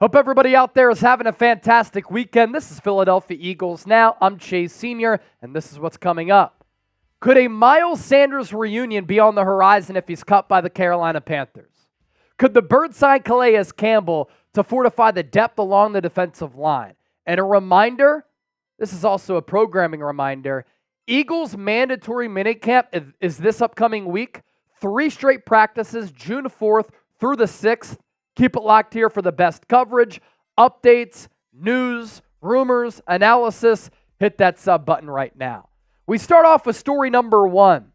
Hope everybody out there is having a fantastic weekend. This is Philadelphia Eagles Now. I'm Chase Sr., and this is what's coming up. Could a Miles Sanders reunion be on the horizon if he's cut by the Carolina Panthers? Could the Birds sign Calais Campbell to fortify the depth along the defensive line? And a reminder, this is also a programming reminder, Eagles mandatory minicamp is this upcoming week. 3 straight practices, June 4th through the 6th. Keep it locked here for the best coverage, updates, news, rumors, analysis. Hit that sub button right now. We start off with story number 1.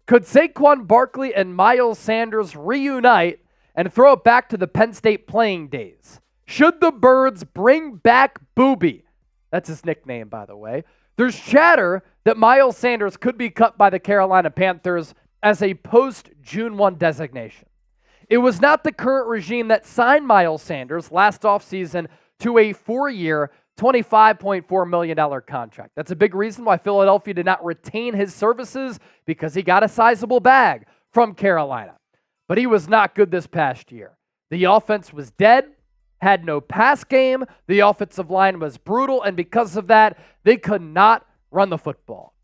Could Saquon Barkley and Miles Sanders reunite and throw it back to the Penn State playing days? Should the Birds bring back Booby? That's his nickname, by the way. There's chatter that Miles Sanders could be cut by the Carolina Panthers as a post-June 1 designation. It was not the current regime that signed Miles Sanders last offseason to a 4-year, $25.4 million contract. That's a big reason why Philadelphia did not retain his services, because he got a sizable bag from Carolina. But he was not good this past year. The offense was dead, had no pass game, the offensive line was brutal, and because of that, they could not run the football.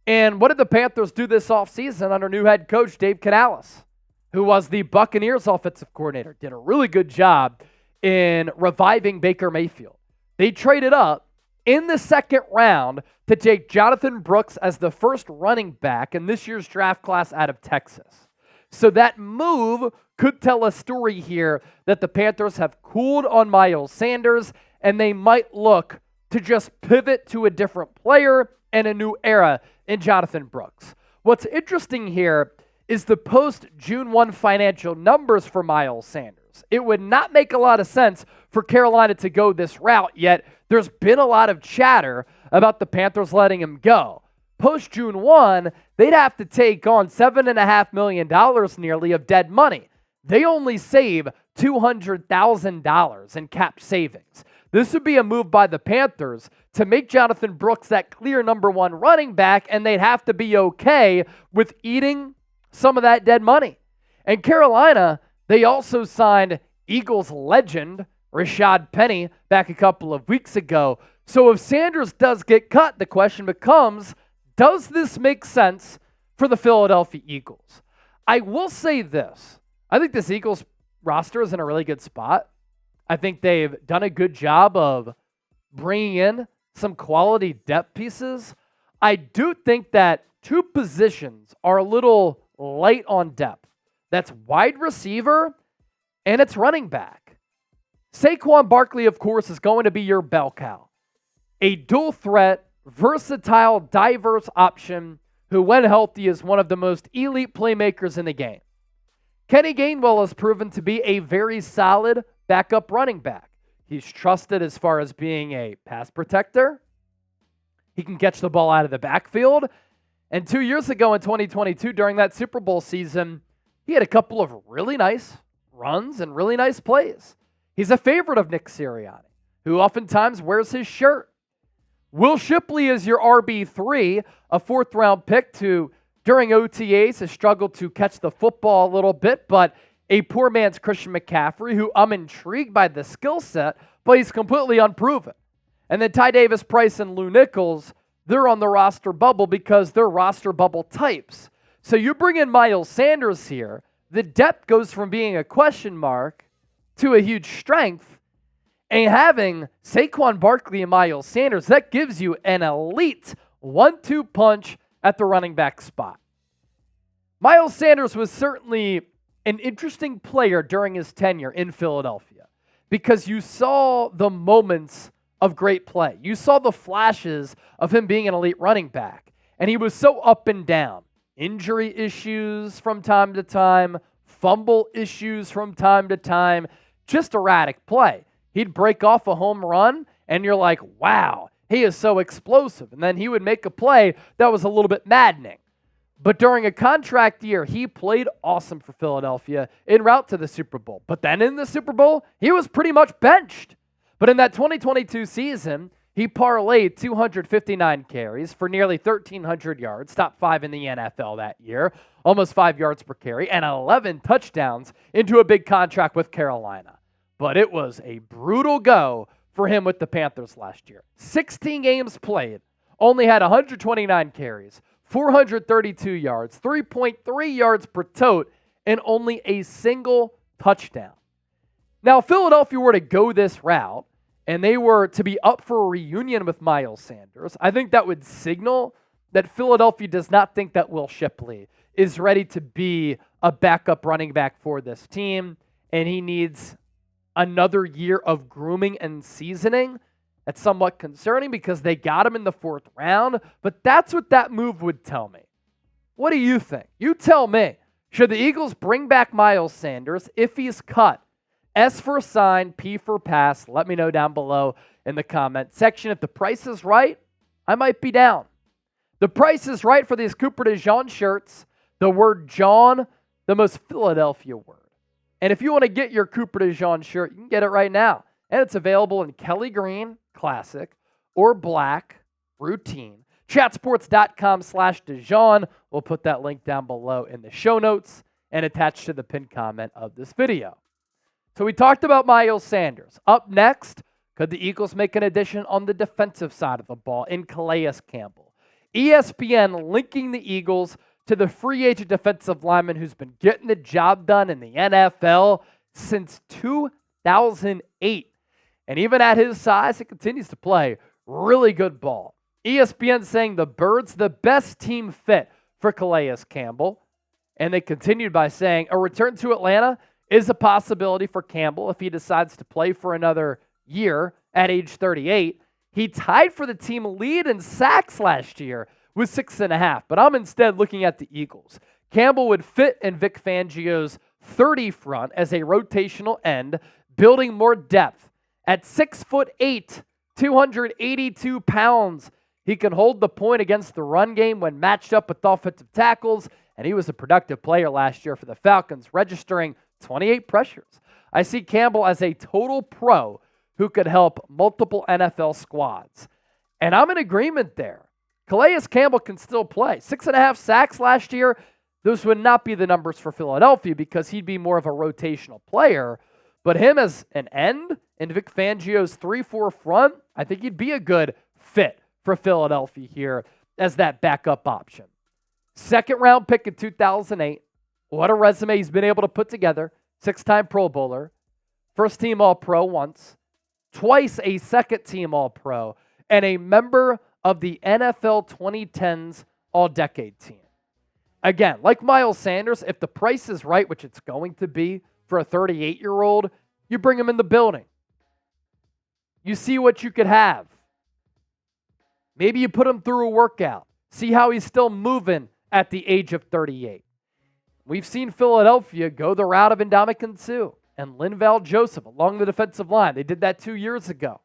And what did the Panthers do this offseason under new head coach Dave Canales, who was the Buccaneers offensive coordinator? Did a really good job in reviving Baker Mayfield. They traded up in the second round to take Jonathan Brooks as the first running back in this year's draft class out of Texas. So that move could tell a story here that the Panthers have cooled on Miles Sanders, and they might look to just pivot to a different player and a new era in Jonathan Brooks. What's interesting here is the post-June 1 financial numbers for Miles Sanders. It would not make a lot of sense for Carolina to go this route, yet there's been a lot of chatter about the Panthers letting him go. Post-June 1, they'd have to take on $7.5 million nearly of dead money. They only save $200,000 in cap savings. This would be a move by the Panthers to make Jonathan Brooks that clear number 1 running back, and they'd have to be okay with eating some of that dead money. And Carolina, they also signed Eagles legend Rashad Penny back a couple of weeks ago. So if Sanders does get cut, the question becomes, does this make sense for the Philadelphia Eagles? I will say this. I think this Eagles roster is in a really good spot. I think they've done a good job of bringing in some quality depth pieces. I do think that 2 positions are a little light on depth. That's wide receiver and it's running back. Saquon Barkley, of course, is going to be your bell cow. A dual threat, versatile, diverse option who, when healthy, is one of the most elite playmakers in the game. Kenny Gainwell has proven to be a very solid backup running back. He's trusted as far as being a pass protector. He can catch the ball out of the backfield. And 2 years ago in 2022, during that Super Bowl season, he had a couple of really nice runs and really nice plays. He's a favorite of Nick Sirianni, who oftentimes wears his shirt. Will Shipley is your RB3, a 4th-round pick who, during OTAs, has struggled to catch the football a little bit, but a poor man's Christian McCaffrey, who I'm intrigued by the skill set, but he's completely unproven. And then Ty Davis Price and Lou Nichols, they're on the roster bubble because they're roster bubble types. So you bring in Miles Sanders here, the depth goes from being a question mark to a huge strength, and having Saquon Barkley and Miles Sanders, that gives you an elite 1-2 punch at the running back spot. Miles Sanders was certainly an interesting player during his tenure in Philadelphia because you saw the moments of great play. You saw the flashes of him being an elite running back, and he was so up and down. Injury issues from time to time, fumble issues from time to time, just erratic play. He'd break off a home run, and you're like, wow, he is so explosive. And then he would make a play that was a little bit maddening. But during a contract year, he played awesome for Philadelphia en route to the Super Bowl. But then in the Super Bowl, he was pretty much benched. But in that 2022 season, he parlayed 259 carries for nearly 1,300 yards, top 5 in the NFL that year, almost 5 yards per carry, and 11 touchdowns into a big contract with Carolina. but it was a brutal go for him with the Panthers last year. 16 games played, only had 129 carries, 432 yards, 3.3 yards per tote, and only a single touchdown. Now, if Philadelphia were to go this route and they were to be up for a reunion with Miles Sanders, I think that would signal that Philadelphia does not think that Will Shipley is ready to be a backup running back for this team, and he needs another year of grooming and seasoning. That's somewhat concerning because they got him in the 4th round, but that's what that move would tell me. What do you think? You tell me. Should the Eagles bring back Miles Sanders if he's cut? S for sign, P for pass. Let me know down below in the comment section. If the price is right, I might be down. The price is right for these Cooper DeJean shirts. The word John, the most Philadelphia word. And if you want to get your Cooper DeJean shirt, you can get it right now. And it's available in Kelly Green, Classic, or Black, Routine. Chatsports.com/DeJean. We'll put that link down below in the show notes and attached to the pinned comment of this video. So we talked about Miles Sanders. Up next, could the Eagles make an addition on the defensive side of the ball in Calais Campbell? ESPN linking the Eagles to the free agent defensive lineman who's been getting the job done in the NFL since 2008. And even at his size, he continues to play really good ball. ESPN saying the Birds the best team fit for Calais Campbell. And they continued by saying a return to Atlanta is a possibility for Campbell if he decides to play for another year at age 38. He tied for the team lead in sacks last year with 6.5, but I'm instead looking at the Eagles. Campbell would fit in Vic Fangio's 30 front as a rotational end, building more depth. At 6'8", 282 pounds, he can hold the point against the run game when matched up with offensive tackles, and he was a productive player last year for the Falcons, registering 28 pressures. I see Campbell as a total pro who could help multiple NFL squads. And I'm in agreement there. Calais Campbell can still play. 6.5 sacks last year. Those would not be the numbers for Philadelphia because he'd be more of a rotational player. But him as an end in Vic Fangio's 3-4 front, I think he'd be a good fit for Philadelphia here as that backup option. 2nd round pick in 2008. What a resume he's been able to put together. 6-time Pro Bowler. 1st team All-Pro once. Twice a 2nd team All-Pro. And a member of the NFL 2010s All-Decade team. Again, like Miles Sanders, if the price is right, which it's going to be for a 38-year-old, you bring him in the building. You see what you could have. Maybe you put him through a workout. See how he's still moving at the age of 38. We've seen Philadelphia go the route of Ndamukong Suh and Linval Joseph along the defensive line. They did that 2 years ago.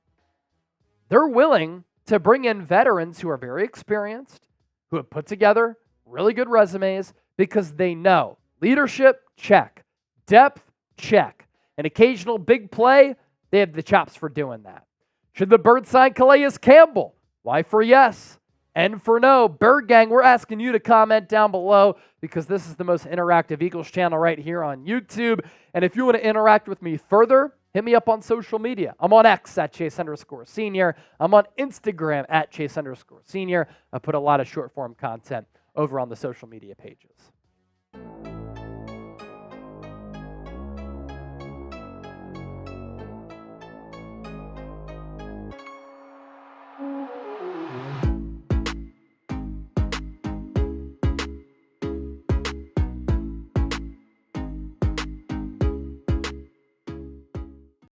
They're willing to bring in veterans who are very experienced, who have put together really good resumes because they know leadership, check. Depth, check. An occasional big play, they have the chops for doing that. Should the Birds sign Calais Campbell? Y for yes, N for no. Bird Gang, we're asking you to comment down below because this is the most interactive Eagles channel right here on YouTube. And if you want to interact with me further, hit me up on social media. I'm on X at Chase_Senior. I'm on Instagram at Chase_Senior. I put a lot of short form content over on the social media pages.